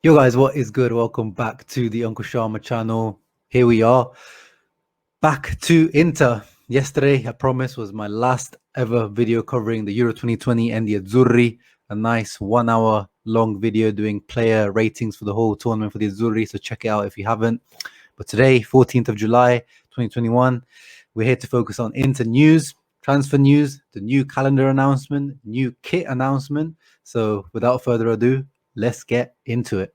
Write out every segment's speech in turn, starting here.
Yo guys, what is good? Welcome back to the Uncle Sharma channel. Here we are, back to Inter. Yesterday, I promise, was my last ever video covering the Euro 2020 and the Azzurri. A nice 1 hour long video doing player ratings for the whole tournament for the Azzurri. So check it out if you haven't. But today, 14th of July, 2021, we're here to focus on Inter news, transfer news, the new calendar announcement, new kit announcement. So without further ado, let's get into it.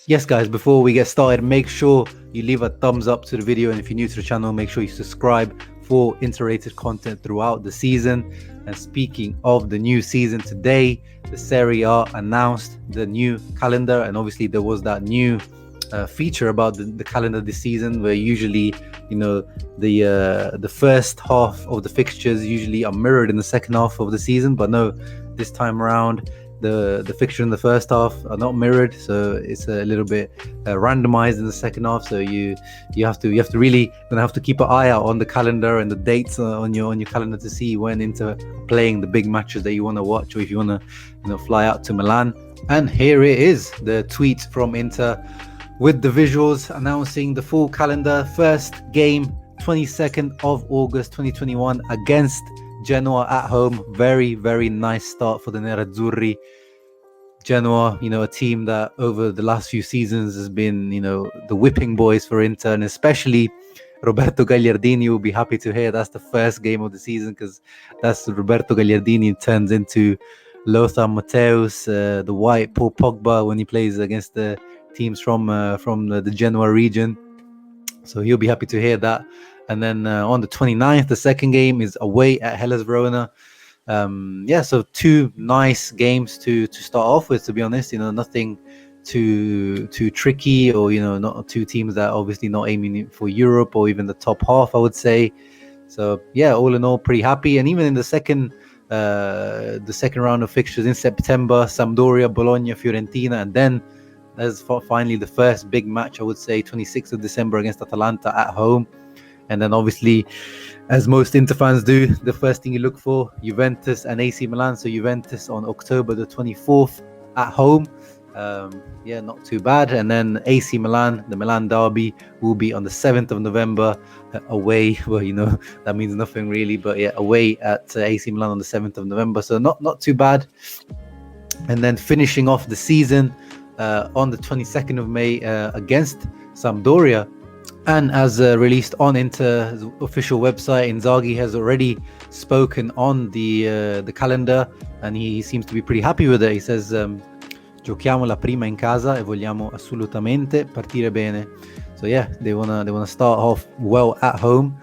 Yes, guys, before we get started, make sure you leave a thumbs up to the video. And if you're new to the channel, make sure you subscribe for Inter-rated content throughout the season. And speaking of the new season, today, the Serie announced the new calendar. And obviously, there was that new feature about the calendar this season, where usually, the first half of the fixtures usually are mirrored in the second half of the season. But no, this time around, the fixture in the first half are not mirrored, so it's a little bit randomized in the second half. So you have to really gonna have to keep an eye out on the calendar and the dates on your calendar to see when Inter playing the big matches that you want to watch, or if you want to fly out to Milan. And here it is, the tweet from Inter with the visuals announcing the full calendar. First game, 22nd of August 2021 against Genoa at home. Very, very nice start for the Nerazzurri. Genoa, a team that over the last few seasons has been, the whipping boys for Inter, and especially Roberto Gagliardini will be happy to hear that's the first game of the season, because that's Roberto Gagliardini turns into Lothar Matthäus, the white Paul Pogba, when he plays against the teams from the Genoa region. So he'll be happy to hear that. And then on the 29th, the second game is away at Hellas Verona. So two nice games to start off with, to be honest. Nothing too tricky, or not two teams that obviously not aiming for Europe or even the top half, I would say. So yeah, all in all, pretty happy. And even in the second round of fixtures in September, Sampdoria, Bologna, Fiorentina, and then there's finally the first big match, I would say, 26th of December against Atalanta at home. And then obviously, as most Inter fans do, the first thing you look for, Juventus and AC Milan. So Juventus on October the 24th at home. Not too bad. And then AC Milan, the Milan derby, will be on the 7th of November away. Well, that means nothing really, but yeah, away at AC Milan on the 7th of November. So not too bad. And then finishing off the season on the 22nd of May against Sampdoria. And as released on Inter's official website, Inzaghi has already spoken on the calendar, and he seems to be pretty happy with it. He says, "Giochiamo la prima in casa e vogliamo assolutamente partire bene." So yeah, they wanna start off well at home,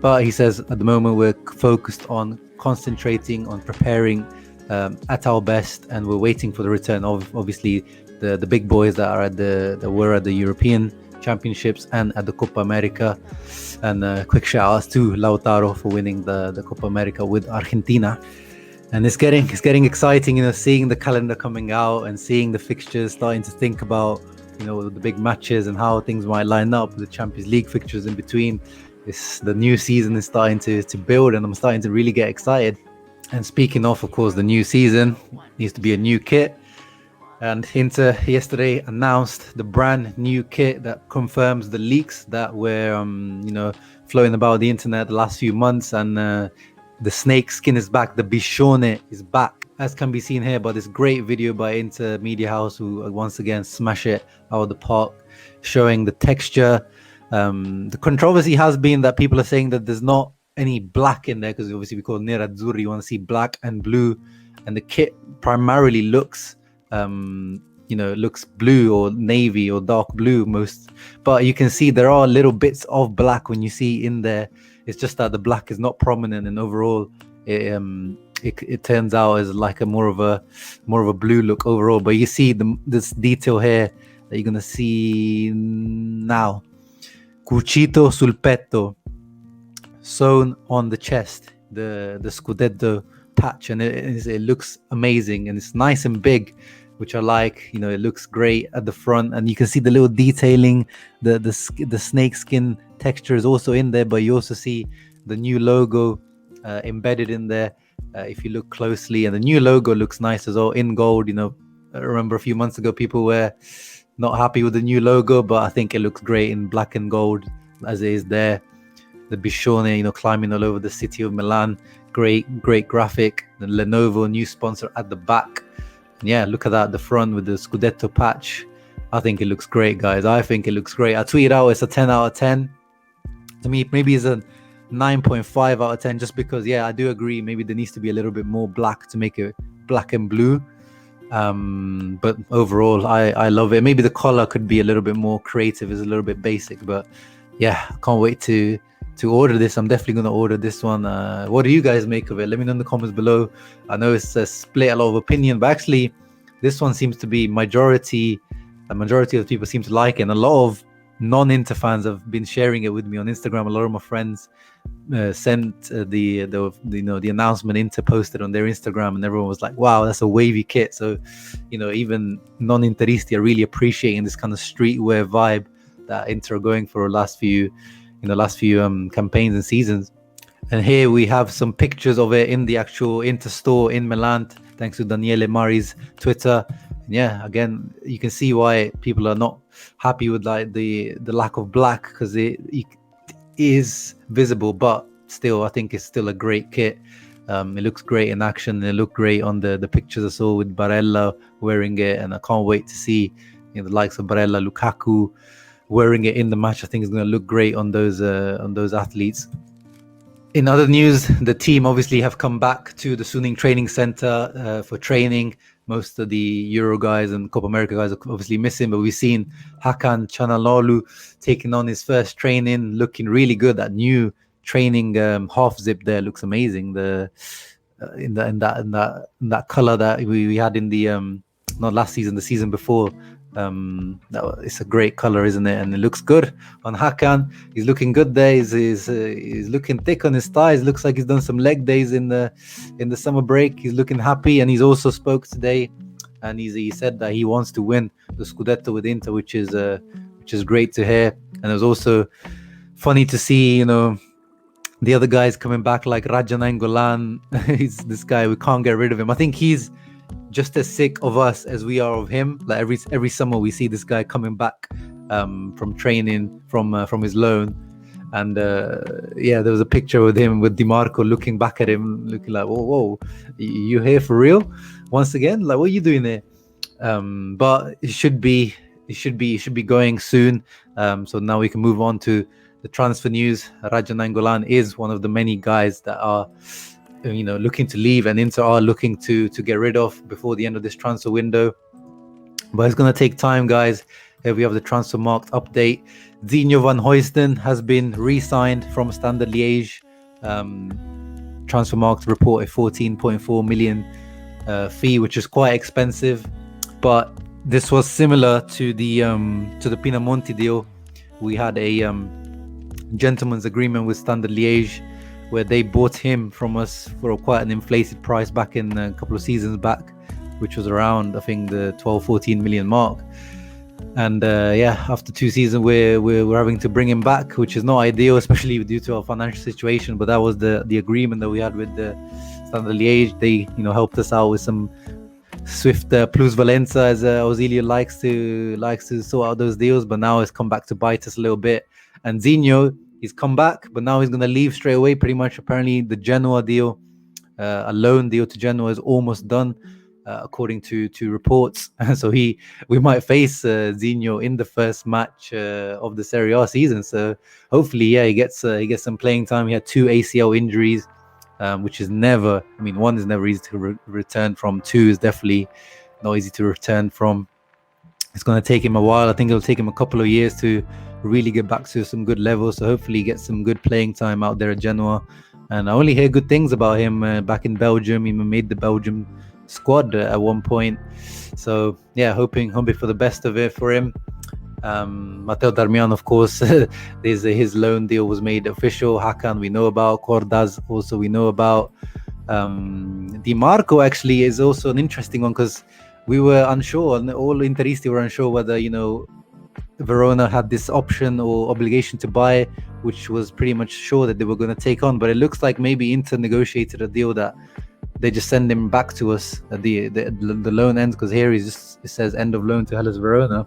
but he says at the moment we're focused on concentrating on preparing at our best, and we're waiting for the return of obviously the big boys that were at the European Championships and at the Copa America. And quick shout outs to Lautaro for winning the Copa America with Argentina. And it's getting exciting, seeing the calendar coming out and seeing the fixtures, starting to think about the big matches and how things might line up, the Champions League fixtures in between. The new season is starting to build, and I'm starting to really get excited. And speaking of course, the new season, needs to be a new kit. And Inter yesterday announced the brand new kit that confirms the leaks that were, flowing about the internet the last few months. And the snake skin is back. The Bishone is back, as can be seen here by this great video by Inter Media House, who once again smash it out of the park, showing the texture. The controversy has been that people are saying that there's not any black in there, because obviously we call Nerazzurri, you want to see black and blue, and the kit primarily looks blue or navy or dark blue most, but you can see there are little bits of black when you see in there. It's just that the black is not prominent, and overall it turns out as like a more of a blue look overall. But you see this detail here that you're gonna see now, cucito sul petto, sewn on the chest, the Scudetto patch, and it looks amazing, and it's nice and big. which I like. You know, it looks great at the front, and you can see the little detailing. The snake skin texture is also in there, but you also see the new logo embedded in there if you look closely. And the new logo looks nice as well in gold. You know, I remember a few months ago people were not happy with the new logo, but I think it looks great in black and gold as it is there. The Bishone, you know, climbing all over the city of Milan. Great graphic. The Lenovo new sponsor at the back. And yeah, look at that at the front with the Scudetto patch. I think it looks great, guys. I think it looks great. I tweeted out it's a 10 out of 10. To me, maybe it's a 9.5 out of 10, just because, yeah, I do agree. Maybe there needs to be a little bit more black to make it black and blue. But overall, I love it. Maybe the color could be a little bit more creative. It's a little bit basic, but yeah, can't wait to order this. I'm definitely going to order this one. What do you guys make of it? Let me know in the comments below. I know it's split a lot of opinion, but actually this one seems to be a majority of people seem to like it, and a lot of non-Inter fans have been sharing it with me on Instagram. A lot of my friends sent the announcement Inter posted on their Instagram, and everyone was like, wow, that's a wavy kit. So, you know, even non-Interisti are really appreciating this kind of streetwear vibe that Inter are going for the last few campaigns and seasons. And here we have some pictures of it in the actual Inter store in Milan, thanks to Daniele Mari's Twitter. And yeah, again, you can see why people are not happy with like the lack of black, because it is visible, but still, I think it's still a great kit. It looks great in action, and it looked great on the pictures I saw with Barella wearing it, and I can't wait to see, you know, the likes of Barella, Lukaku wearing it in the match. I think it's going to look great on those athletes. In other news, the team obviously have come back to the Suning training center for training. Most of the Euro guys and Copa America guys are obviously missing, but we've seen Hakan Çalhanoğlu taking on his first training, looking really good. That new training half zip there looks amazing. In that color that we had in the not last season, the season before. It's a great color, isn't it? And it looks good on Hakan. He's looking good there. He's looking thick on his thighs. Looks like he's done some leg days in the summer break. He's looking happy, and he's also spoke today, and he said that he wants to win the Scudetto with Inter, which is great to hear. And it was also funny to see, you know, the other guys coming back, like Raja Nainggolan. He's this guy, we can't get rid of him. I think he's just as sick of us as we are of him. Like every summer we see this guy coming back from training from his loan, and yeah, there was a picture with him with DiMarco looking back at him, looking like, whoa, you here for real once again? Like, what are you doing there? But it should be going soon. So now we can move on to the transfer news. Raja Nainggolan is one of the many guys that are, you know, looking to leave, and Inter are looking to get rid of before the end of this transfer window. But it's going to take time, guys. Here we have the transfer market update. Zinho van Huysden has been re-signed from Standard Liège. Transfer market report a 14.4 million fee, which is quite expensive. But this was similar to the Pinamonti deal. We had a gentleman's agreement with Standard Liège, where they bought him from us for quite an inflated price back in a couple of seasons back, which was around, I think, the 12-14 million mark. And yeah, after 2 seasons, we're having to bring him back, which is not ideal, especially due to our financial situation. But that was the agreement that we had with the Standard Liège. They, you know, helped us out with some swift plusvalenza, as Ausilio likes to sort out those deals. But now it's come back to bite us a little bit. And Zinho, he's come back, but now he's going to leave straight away, pretty much. Apparently, the Genoa deal, a loan deal to Genoa, is almost done, according to reports. So we might face Zinho in the first match of the Serie A season. So hopefully, yeah, he gets some playing time. He had 2 ACL injuries, which is never. I mean, 1 is never easy to return from. 2 is definitely not easy to return from. It's going to take him a while. I think it'll take him a couple of years to really get back to some good levels. So hopefully he gets some good playing time out there at Genoa. And I only hear good things about him back in Belgium. He made the Belgium squad at one point. So yeah, hoping for the best of it for him. Matteo Darmian, of course, his loan deal was made official. Hakan we know about. Cordaz also we know about. DiMarco actually is also an interesting one, because we were unsure, and all Interisti were unsure whether Verona had this option or obligation to buy, which was pretty much sure that they were going to take on. But it looks like maybe Inter negotiated a deal that they just send him back to us at the loan ends, because here it says end of loan to Hellas Verona.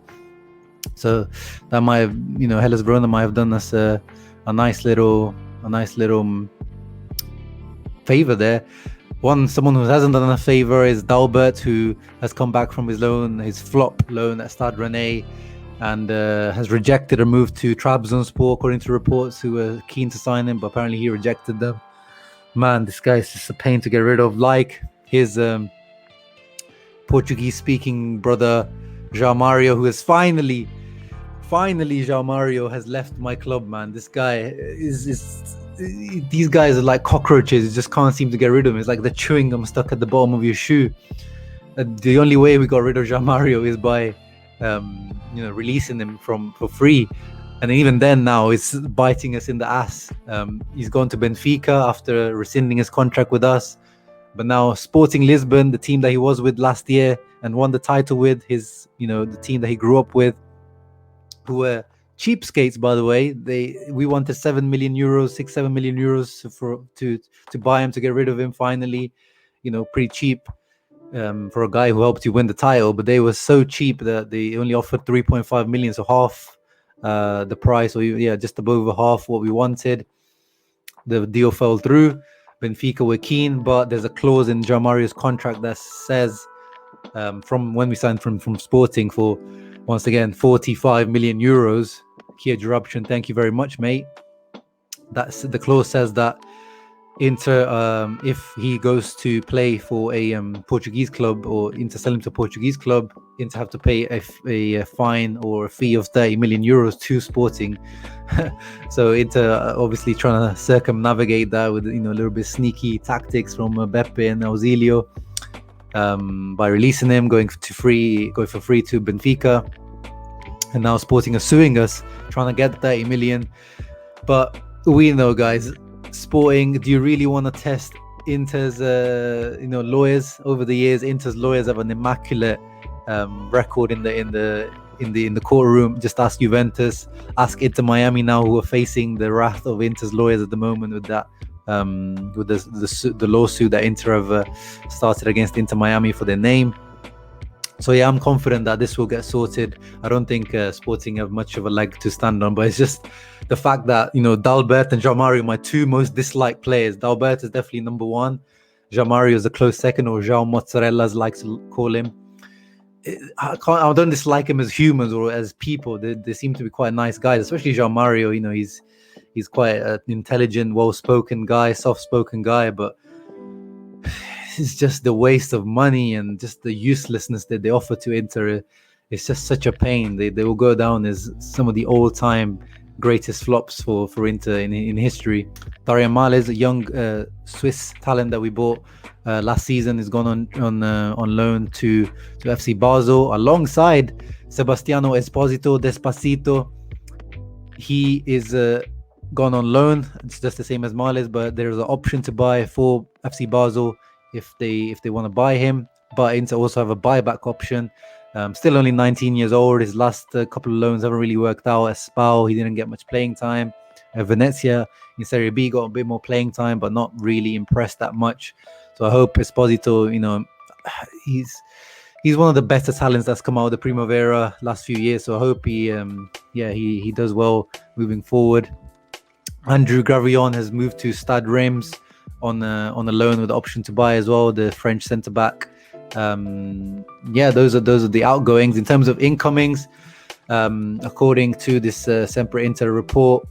So that might have, Hellas Verona might have done us a nice little favor there. Someone who hasn't done a favor is Dalbert, who has come back from his flop loan at Stade Rennais, and has rejected a move to Trabzonspor, according to reports, who were keen to sign him, but apparently he rejected them. Man, this guy is just a pain to get rid of. Like his Portuguese-speaking brother, Joao Mario, who has finally, Joao Mario has left my club, man. This guy these guys are like cockroaches. You just can't seem to get rid of them. It's like the chewing gum stuck at the bottom of your shoe. The only way we got rid of Joao Mario is by releasing him for free, and even then now it's biting us in the ass. He's gone to Benfica after rescinding his contract with us, but now Sporting Lisbon, the team that he was with last year and won the title with, the team that he grew up with, who were cheapskates, by the way. We wanted 7 million euros, 6-7 million euros to buy him, to get rid of him finally. Pretty cheap for a guy who helped you win the title, but they were so cheap that they only offered 3.5 million, so half the price, or just above half what we wanted. The deal fell through. Benfica were keen, but there's a clause in Joao Mario's contract that says, from when we signed from Sporting for, once again, 45 million euros. Kia Jarabchan, thank you very much, mate. The clause says that Inter, if he goes to play for a Portuguese club, or Inter sell him to a Portuguese club, Inter have to pay a fine or a fee of 30 million euros to Sporting. So Inter obviously trying to circumnavigate that with a little bit sneaky tactics from Beppe and Ausilio, by releasing him, going for free to Benfica, and now Sporting are suing us, trying to get 30 million. But we know, guys, Sporting, do you really want to test Inter's lawyers? Over the years, Inter's lawyers have an immaculate record in the courtroom. Just ask Juventus, ask Inter Miami now, who are facing the wrath of Inter's lawyers at the moment with that with the lawsuit that Inter have started against Inter Miami for their name. So yeah, I'm confident that this will get sorted. I don't think Sporting have much of a leg to stand on, but it's just the fact that Dalbert and Joao Mario, my two most disliked players. Dalbert is definitely number one. Joao Mario is a close second, or Joao Mozzarella, as I like to call him. I don't dislike him as humans or as people. They seem to be quite nice guys, especially Joao Mario. He's quite an intelligent, well-spoken guy, soft-spoken guy, but it's just the waste of money and just the uselessness that they offer to Inter. It's just such a pain. They will go down as some of the all-time greatest flops for Inter in history. Darian Males, a young Swiss talent that we bought last season, has gone on loan to FC Basel alongside Sebastiano Esposito Despacito. He is gone on loan. It's just the same as Males, but there's an option to buy for FC Basel if they want to buy him. But Inter also have a buyback option. Still only 19 years old. His last couple of loans haven't really worked out. At Spal, he didn't get much playing time. Venezia in Serie B got a bit more playing time, but not really impressed that much. So I hope Esposito, he's one of the better talents that's come out of the Primavera last few years. So I hope he does well moving forward. Andrew Gravillon has moved to Stade Reims on a loan with the option to buy as well, the French centre back. Those are the outgoings. In terms of incomings, according to this Sempre Inter report,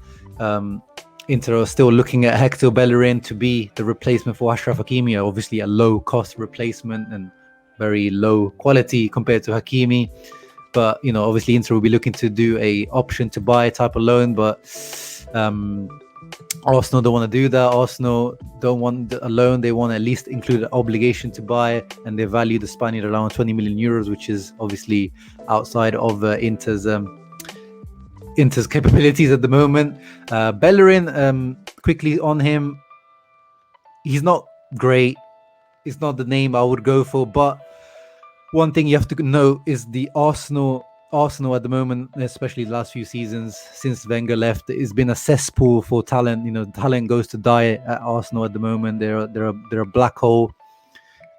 Inter are still looking at Hector Bellerin to be the replacement for Achraf Hakimi. Obviously a low cost replacement and very low quality compared to Hakimi, but obviously Inter will be looking to do a option to buy type of loan, but Arsenal don't want to do that. Arsenal don't want a loan. They want to at least include an obligation to buy, and they value the Spaniard around 20 million euros, which is obviously outside of Inter's capabilities at the moment. Bellerin, quickly on him, he's not great. It's not the name I would go for, but One thing you have to note is the Arsenal at the moment, especially the last few seasons since Wenger left, it's been a cesspool for talent. You know, talent goes to die at Arsenal at the moment. They're a black hole.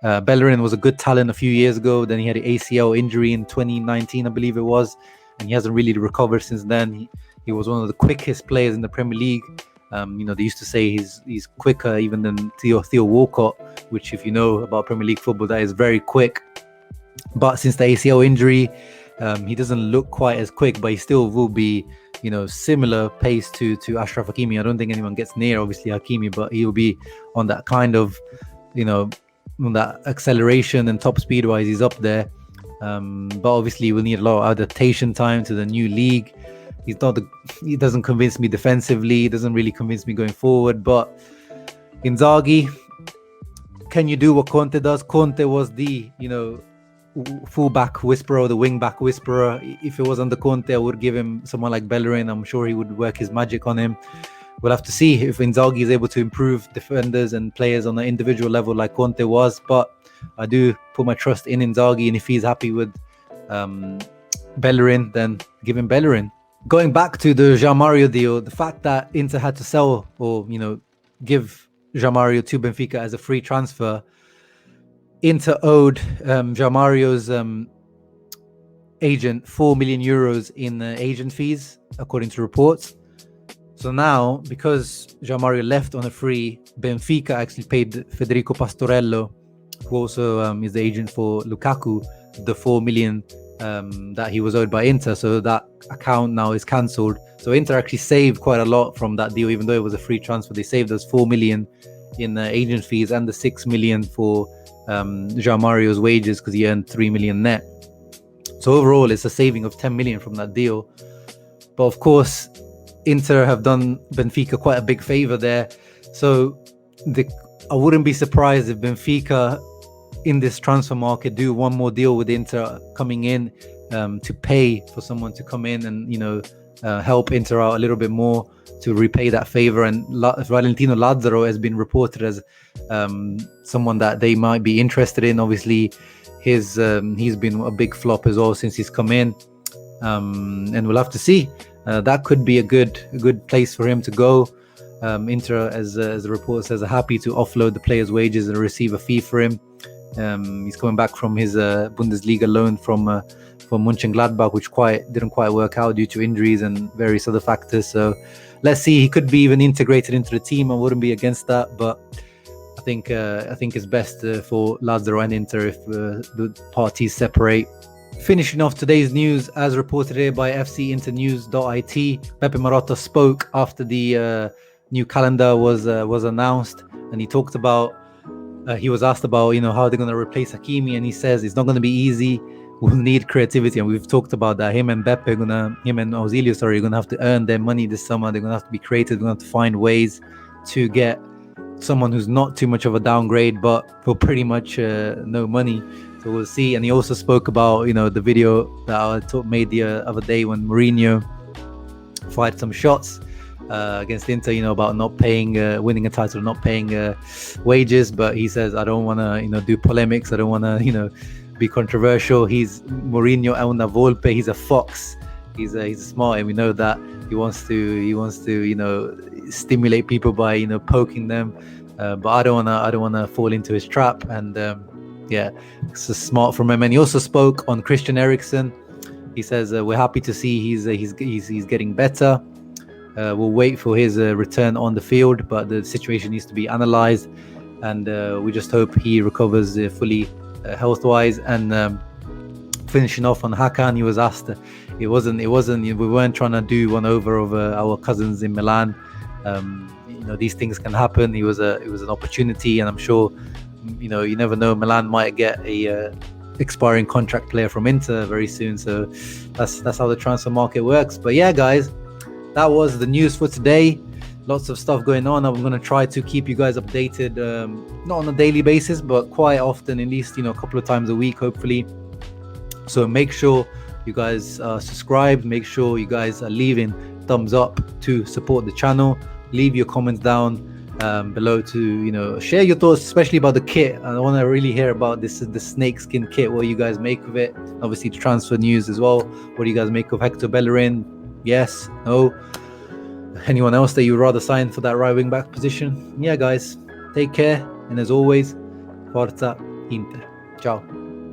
Bellerin was a good talent a few years ago. Then he had an ACL injury in 2019, I believe it was, and he hasn't really recovered since then. He was one of the quickest players in the Premier League. You know, they used to say he's quicker even than Theo Walcott, which, if you know about Premier League football, that is very quick. But since the ACL injury, he doesn't look quite as quick, but he still will be, you know, similar pace to Ashraf Hakimi. I don't think anyone gets near, obviously, Hakimi, but he'll be on that kind of, you know, on that acceleration and top speed wise, he's up there. But obviously, we'll need a lot of adaptation time to the new league. He doesn't convince me defensively. He doesn't really convince me going forward. But Inzaghi, can you do what Conte does? Conte was the, you know, fullback whisperer or the wing-back whisperer. If it was under Conte, I would give him someone like Bellerin. I'm sure he would work his magic on him. We'll have to see if Inzaghi is able to improve defenders and players on an individual level like Conte was. But I do put my trust in Inzaghi, and if he's happy with Bellerin, then give him Bellerin. Going back to the Joao Mario deal, the fact that Inter had to sell or, you know, give Joao Mario to Benfica as a free transfer, Inter owed Joao Mario's agent 4 million euros in agent fees, according to reports. So now, because Joao Mario left on a free, Benfica actually paid Federico Pastorello, who also is the agent for Lukaku, the 4 million that he was owed by Inter. So that account now is cancelled. So Inter actually saved quite a lot from that deal, even though it was a free transfer. They saved us 4 million in agent fees and the 6 million for Joao Mario's wages, because he earned 3 million net. So overall, it's a saving of 10 million from that deal. But of course, Inter have done Benfica quite a big favor there. So I wouldn't be surprised if Benfica in this transfer market do one more deal with Inter coming in to pay for someone to come in and, you know, help Inter out a little bit more to repay that favor. And Valentino Lazzaro has been reported as someone that they might be interested in. Obviously, he's been a big flop as well since he's come in, and we'll have to see. That could be a good place for him to go. Inter, as the report says, are happy to offload the player's wages and receive a fee for him. He's coming back from his Bundesliga loan from Mönchengladbach, which didn't quite work out due to injuries and various other factors. So let's see. He could be even integrated into the team. I wouldn't be against that, but I think it's best for Lazaro and Inter if the parties separate. Finishing off today's news, as reported here by fcinternews.it, Pepe Marotta spoke after the new calendar was announced, and he talked about. He was asked about, you know, how they're going to replace Hakimi, and he says it's not going to be easy. We'll need creativity, and we've talked about that. Him and Auxilio, are going to have to earn their money this summer. They're going to have to be creative. They're going to have to find ways to get someone who's not too much of a downgrade, but for pretty much no money. So we'll see. And he also spoke about, you know, the video that I made the other day when Mourinho fired some shots against Inter, you know, about not paying, winning a title, not paying wages. But he says, I don't want to, you know, do polemics. I don't want to, you know, be controversial. He's Mourinho è una volpe. He's a fox. He's smart, and we know that he wants to, you know, stimulate people by, you know, poking them. But I don't wanna fall into his trap. And yeah, it's smart from him. And he also spoke on Christian Eriksen. He says we're happy to see he's getting better. We'll wait for his return on the field, but the situation needs to be analyzed, and we just hope he recovers fully health-wise. And finishing off on Hakan, he was asked. It wasn't. We weren't trying to do one over of our cousins in Milan. You know, these things can happen. It was an opportunity, and I'm sure, you know, you never know. Milan might get a expiring contract player from Inter very soon. So that's how the transfer market works. But yeah, guys, that was the news for today. Lots of stuff going on. I'm going to try to keep you guys updated, not on a daily basis, but quite often, at least, you know, a couple of times a week, hopefully. So make sure you guys subscribe. Make sure you guys are leaving thumbs up to support the channel. Leave your comments down below to share your thoughts, especially about the kit. I want to really hear about the snakeskin kit, what you guys make of it. Obviously the transfer news as well. What do you guys make of Hector Bellerin? Yes, no? Anyone else that you would rather sign for that right wing back position? Yeah, guys, take care, and as always, Forza Inter. Ciao.